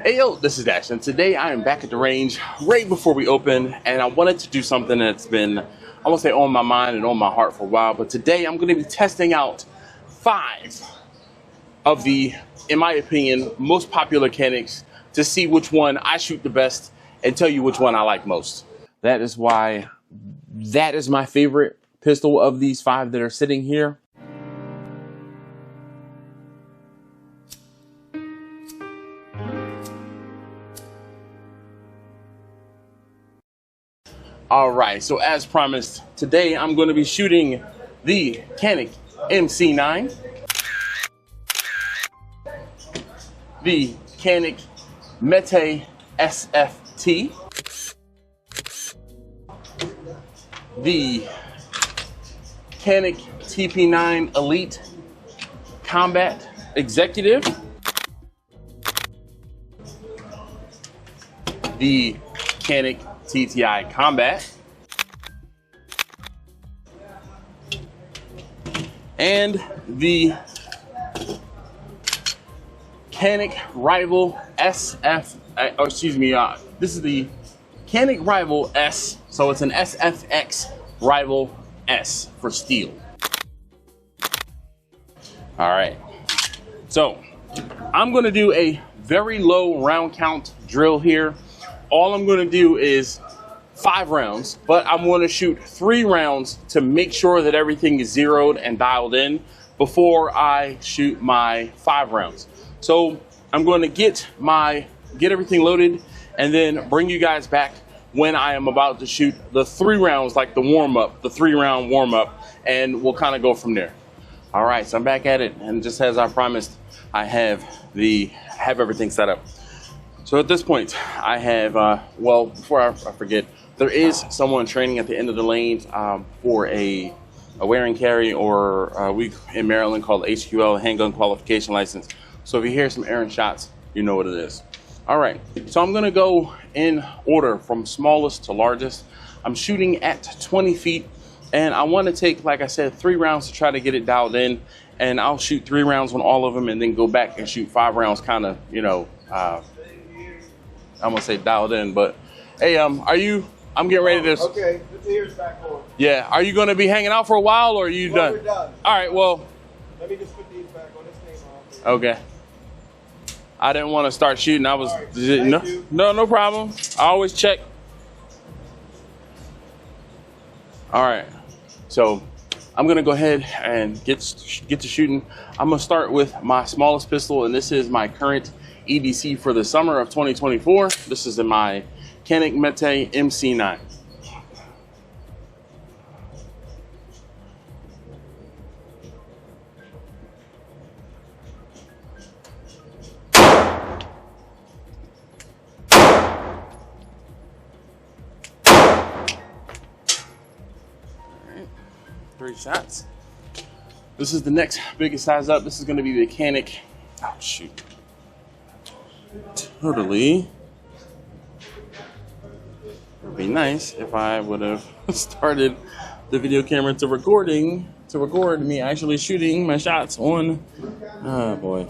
Hey yo, this is Dash, and today I am back at the range right before we open, and I wanted to do something that's been, I won't say on my mind and on my heart for a while, but today I'm going to be testing out 5 of the, in my opinion, most popular Caniks to see which one I shoot the best and tell you which one I like most. That is why that is my favorite pistol of these 5 that are sitting here. Alright, so as promised, today I'm going to be shooting the Canik MC9, the Canik Mete SFT, the Canik TP9 Elite Combat Executive, the Canik TTI Combat, and the Canik Rival SF, this is the Canik Rival S, so it's an SFX Rival S for steel. All right, so I'm gonna do a very low round count drill here. All I'm going to do is 5 rounds, but I'm going to shoot 3 rounds to make sure that everything is zeroed and dialed in before I shoot my 5 rounds. So I'm going to get everything loaded and then bring you guys back when I am about to shoot the 3 rounds, like the warm-up, the 3-round warm-up, and we'll kind of go from there. All right, so I'm back at it, and just as I promised, I have everything set up. So at this point, I have, well, before I forget, there is someone training at the end of the lane for a wear and carry, or we in Maryland called HQL, handgun qualification license. So if you hear some errant shots, you know what it is. All right, so I'm gonna go in order from smallest to largest. I'm shooting at 20 feet, and I wanna take, like I said, 3 rounds to try to get it dialed in, and I'll shoot 3 rounds on all of them and then go back and shoot 5 rounds kind of, you know, I'm gonna say dialed in, but hey, I'm getting ready to. Okay, the ears back on. Yeah, are you gonna be hanging out for a while, or are you done? We're done. All right, well. Let me just put these back on. This thing off. Okay. I didn't want to start shooting. I was right, no problem. I always check. All right, so I'm gonna go ahead and get to shooting. I'm gonna start with my smallest pistol, and this is my current EDC for the summer of 2024. This is in my Canik Mete MC9. Alright, 3 shots. This is the next biggest size up. This is going to be the Canik, oh shoot. Totally. It would be nice if I would have started the video camera to record me actually shooting my shots on. Oh boy.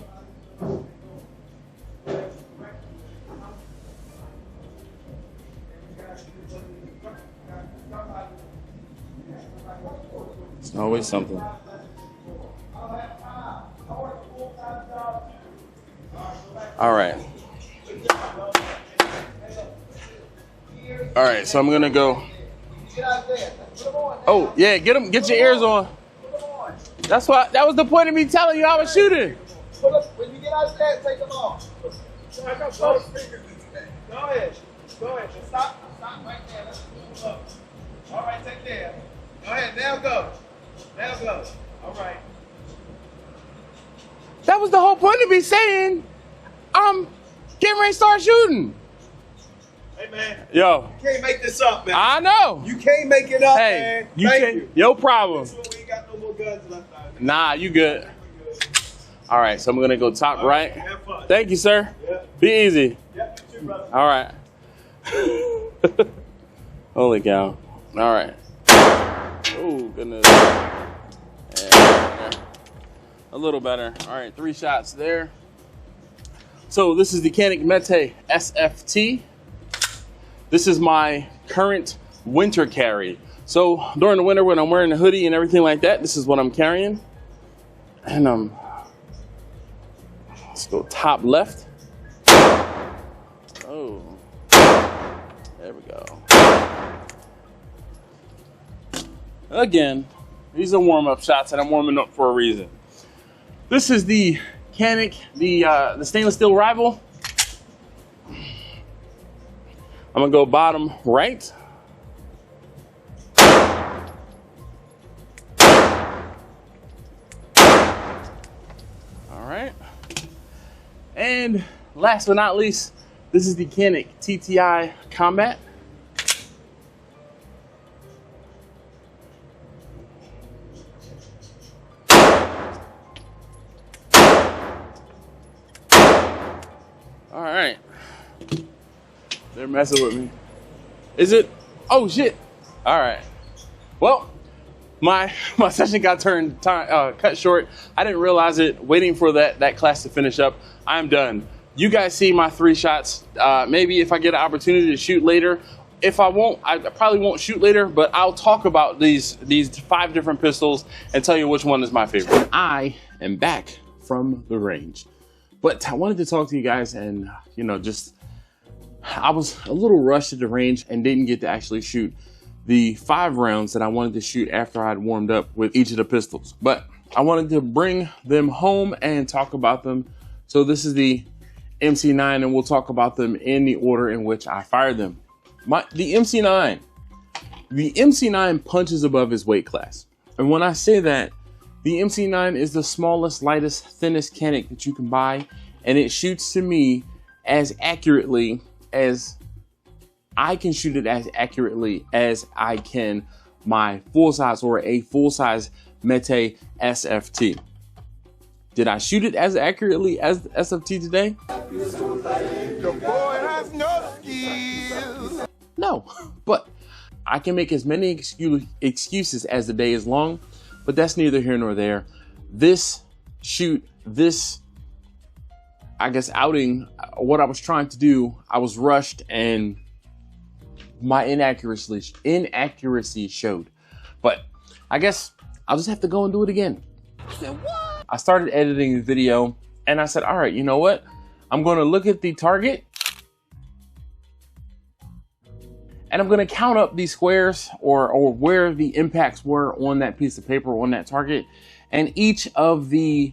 It's always something. All right. All right, so I'm gonna go. Oh yeah, get your ears on. That's what. That was the point of me telling you I was shooting. When you get out of there, take them off. Go ahead. Just stop right there. Let's move up. All right, take care. Go ahead. Now go. All right. That was the whole point of me saying I'm getting ready to start shooting. Hey man. Yo. You can't make this up, man. I know. You can't make it up, man. Thank you. No problem. We ain't got no more guns left out here. Nah, you good. All right, so I'm gonna go top right. Have fun. Thank you, sir. Yeah. Be easy. Yeah, you too, brother. All right. Holy cow. All right. Oh, goodness. Yeah, a little better. All right, 3 shots there. So this is the Canik Mete SFT. This is my current winter carry. So during the winter when I'm wearing a hoodie and everything like that, this is what I'm carrying. And let's go top left. Oh, there we go. Again, these are warm-up shots and I'm warming up for a reason. This is the Canik, the stainless steel rival. I'm gonna go bottom right. All right. And last but not least, this is the Canik TTI Combat. All right. They're messing with me. Is it? Oh shit. All right. Well, my session got cut short. I didn't realize it. Waiting for that class to finish up. I'm done. You guys see my 3 shots. Maybe if I get an opportunity to shoot later. If I won't, I probably won't shoot later, but I'll talk about these 5 different pistols and tell you which one is my favorite. I am back from the range, but I wanted to talk to you guys and, you know, just, I was a little rushed at the range and didn't get to actually shoot the 5 rounds that I wanted to shoot after I'd warmed up with each of the pistols. But I wanted to bring them home and talk about them. So this is the MC9 and we'll talk about them in the order in which I fired them. The MC9 punches above his weight class. And when I say that, the MC9 is the smallest, lightest, thinnest Canik that you can buy. And it shoots to me as accurately as I can shoot it, as accurately as I can my full size or a full size Mete SFT. Did I shoot it as accurately as the SFT today? The boy has no skills. No, but I can make as many excuses as the day is long, but that's neither here nor there. This shoot, this, I guess, outing, what I was trying to do, I was rushed and my inaccuracy showed. But I guess I'll just have to go and do it again. I started editing the video and I said, all right, you know what? I'm going to look at the target and I'm going to count up these squares or where the impacts were on that piece of paper, on that target. And each of the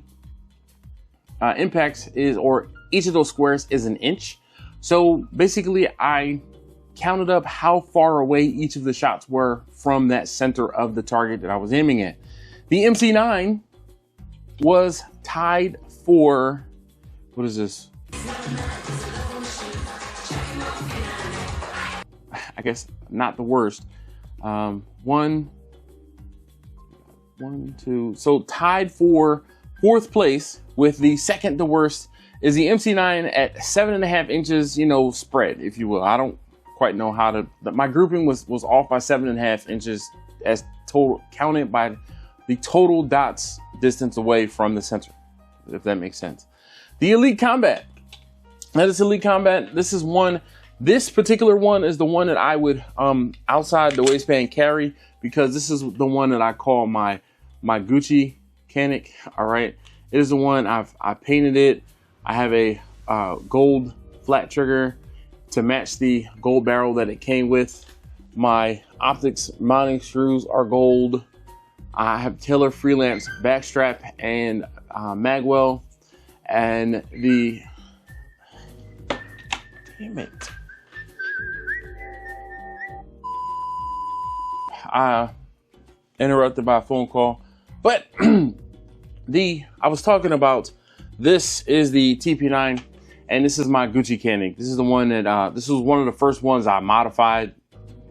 impacts is, or each of those squares is an inch. So basically I counted up how far away each of the shots were from that center of the target that I was aiming at. The MC9 was tied for, what is this? I guess not the worst. One, two. So tied for 4th place with the second to worst is the MC9 at 7.5 inches, you know, spread, if you will. I don't quite know how to, my grouping was off by 7.5 inches as total, counted by the total dots distance away from the center, if that makes sense. The Elite Combat. That is Elite Combat. This is one, this particular one is the one that I would outside the waistband carry, because this is the one that I call my Gucci Canik. All right, it is the one I painted it. I have a gold flat trigger to match the gold barrel that it came with. My optics mounting screws are gold. I have Taylor Freelance backstrap and magwell, and the, damn it, interrupted by a phone call. But I was talking about, this is the TP9 and this is my Gucci Canik. This is the one that, this was one of the first ones I modified.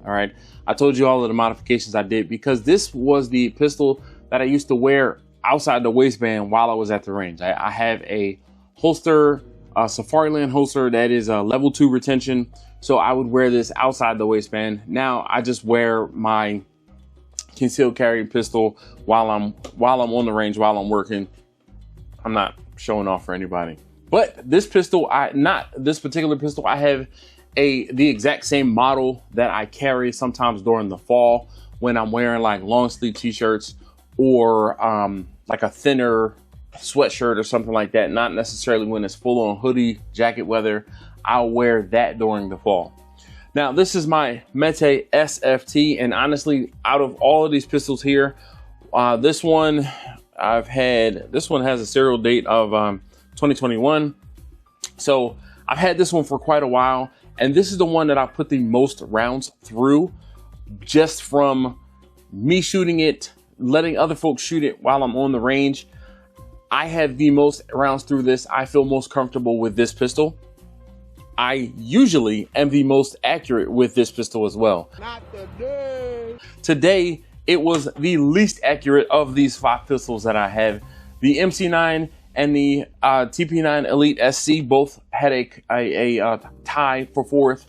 All right, I told you all of the modifications I did because this was the pistol that I used to wear outside the waistband while I was at the range. I have a holster, a Safariland holster that is a level 2 retention. So I would wear this outside the waistband. Now I just wear my concealed carry pistol while I'm on the range, while I'm working. I'm not showing off for anybody. But this pistol, not this particular pistol, I have the exact same model that I carry sometimes during the fall when I'm wearing like long sleeve t-shirts or like a thinner sweatshirt or something like that. Not necessarily when it's full on hoodie jacket weather. I'll wear that during the fall. Now this is my Mete SFT, and honestly, out of all of these pistols here, this one has a serial date of 2021. So I've had this one for quite a while, and this is the one that I put the most rounds through, just from me shooting it, letting other folks shoot it while I'm on the range. I have the most rounds through this. I feel most comfortable with this pistol. I usually am the most accurate with this pistol as well. Not today. Today, it was the least accurate of these 5 pistols that I have. The MC9 and the TP9 Elite SC both had a tie for 4th.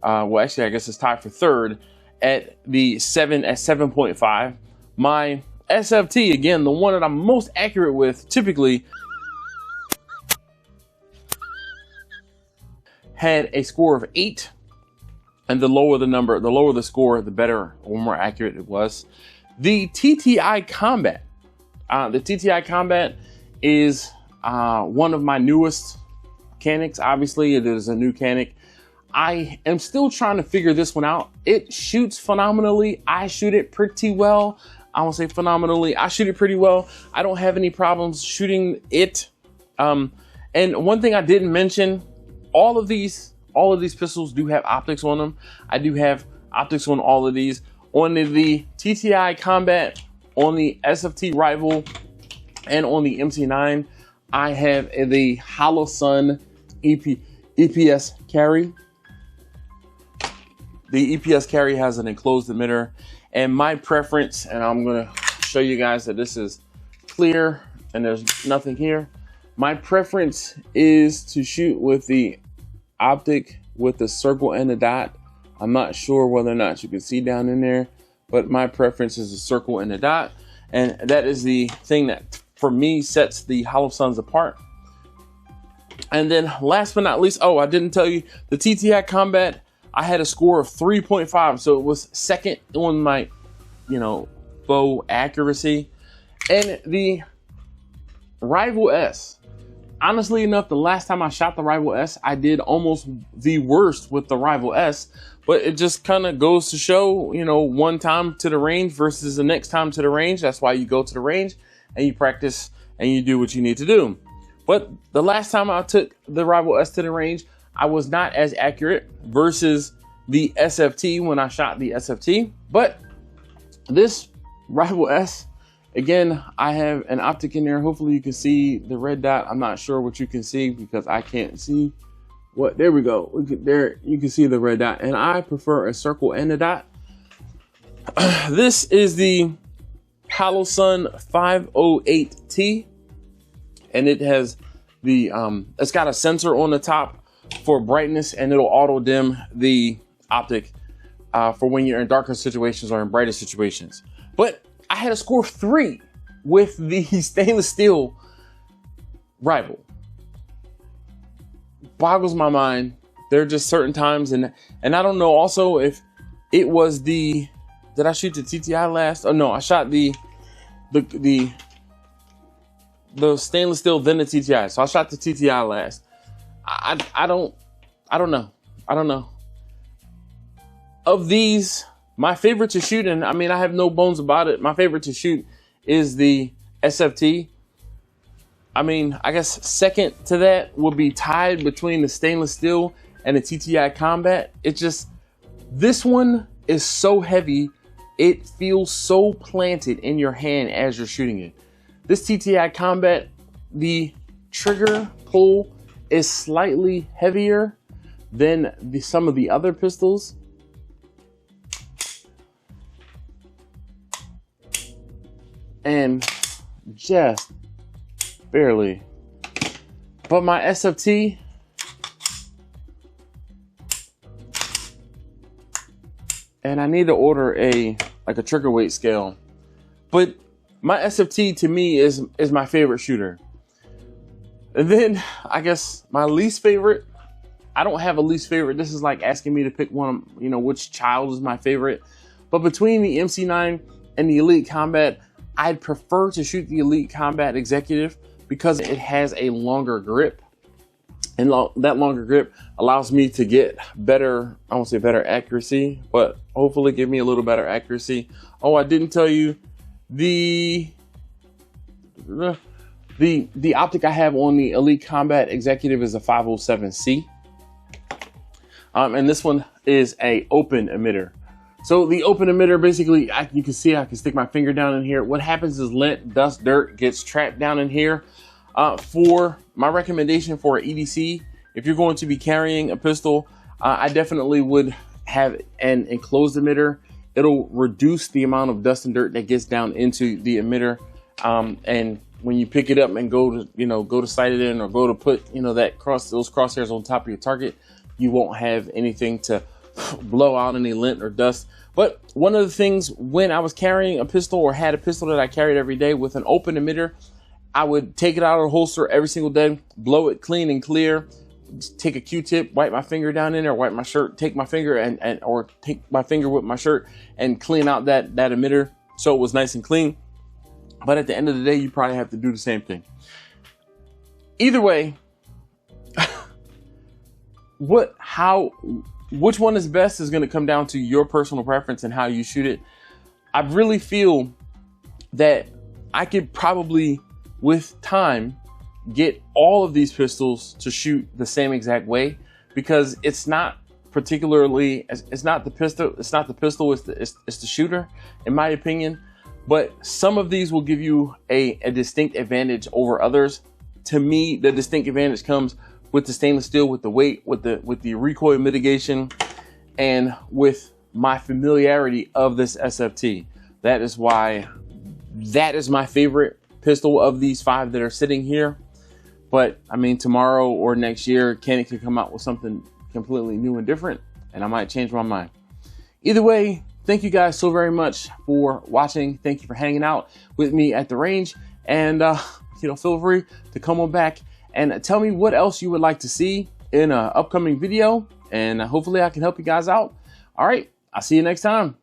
Well, actually, I guess it's tied for 3rd at 7.5. My SFT, again, the one that I'm most accurate with, typically had a score of 8, and the lower the score, the better or more accurate it was. The TTI Combat. The TTI Combat is one of my newest Caniks. Obviously, it is a new Canik. I am still trying to figure this one out. It shoots phenomenally. I shoot it pretty well. I won't say phenomenally. I shoot it pretty well. I don't have any problems shooting it. And one thing I didn't mention, all of these pistols do have optics on them. I do have optics on all of these. On the TTI Combat, on the SFT Rival, and on the MC9, I have the Hollow Sun EPS carry. The EPS carry has an enclosed emitter, and my preference, and I'm gonna show you guys that this is clear and there's nothing here. My preference is to shoot with the optic with the circle and the dot. I'm not sure whether or not you can see down in there, but my preference is the circle and the dot, and that is the thing that for me sets the Hollow Suns apart. And then last but not least, oh, I didn't tell you, the TTI Combat, I had a score of 3.5, so it was second on my, bow accuracy. And the Rival S, honestly enough, the last time I shot the Rival S, I did almost the worst with the Rival S, but it just kind of goes to show, one time to the range versus the next time to the range. That's why you go to the range and you practice and you do what you need to do. But the last time I took the Rival S to the range, I was not as accurate versus the SFT when I shot the SFT. But this Rival S, again, I have an optic in there. Hopefully you can see the red dot. I'm not sure what you can see because I can't see what. There we go. There you can see the red dot, and I prefer a circle and a dot. This is the Hollow Sun 508T, and it has the it's got a sensor on the top for brightness, and it'll auto dim the optic for when you're in darker situations or in brighter situations. But I had a score of 3 with the stainless steel Rival. Boggles my mind. There are just certain times, and I don't know also if it was did I shoot the TTI last? Oh no, I shot the stainless steel, then the TTI. So I shot the TTI last. I don't know. Of these, my favorite to shoot, and I mean, I have no bones about it, my favorite to shoot is the SFT. I mean, I guess second to that would be tied between the stainless steel and the TTI Combat. This one is so heavy, it feels so planted in your hand as you're shooting it. This TTI Combat, the trigger pull is slightly heavier than some of the other pistols. And just barely. But my SFT, and I need to order a trigger weight scale. But my SFT to me is my favorite shooter. And then I guess my least favorite, I don't have a least favorite. This is like asking me to pick one, you know, which child is my favorite. But between the MC9 and the Elite Combat, I'd prefer to shoot the Elite Combat Executive because it has a longer grip. And that longer grip allows me to get better, I won't say better accuracy, but hopefully give me a little better accuracy. Oh, I didn't tell you the optic I have on the Elite Combat Executive is a 507C. And this one is a open emitter. So the open emitter, basically, you can see I can stick my finger down in here. What happens is lint, dust, dirt gets trapped down in here. For my recommendation for an EDC, if you're going to be carrying a pistol, I definitely would have an enclosed emitter. It'll reduce the amount of dust and dirt that gets down into the emitter. And when you pick it up and go to sight it in or go to put, you know, those crosshairs on top of your target, you won't have anything to blow out any lint or dust. But one of the things when I was carrying a pistol or had a pistol that I carried every day with an open emitter, I would take it out of the holster every single day, blow it clean and clear, take a Q-tip, wipe my finger down in there, wipe my shirt, take my finger or take my finger with my shirt and clean out that emitter so it was nice and clean. But at the end of the day, you probably have to do the same thing. Either way, which one is best is going to come down to your personal preference and how you shoot it. I really feel that I could probably, with time, get all of these pistols to shoot the same exact way, because it's not the pistol, it's the shooter, in my opinion. But some of these will give you a distinct advantage over others. To me, the distinct advantage comes with the stainless steel, with the weight, with the recoil mitigation, and with my familiarity of this SFT. That is why that is my favorite pistol of these 5 that are sitting here. But I mean, tomorrow or next year, Canik could come out with something completely new and different, and I might change my mind. Either way, thank you guys so very much for watching. Thank you for hanging out with me at the range, and feel free to come on back and tell me what else you would like to see in an upcoming video, and hopefully I can help you guys out. All right, I'll see you next time.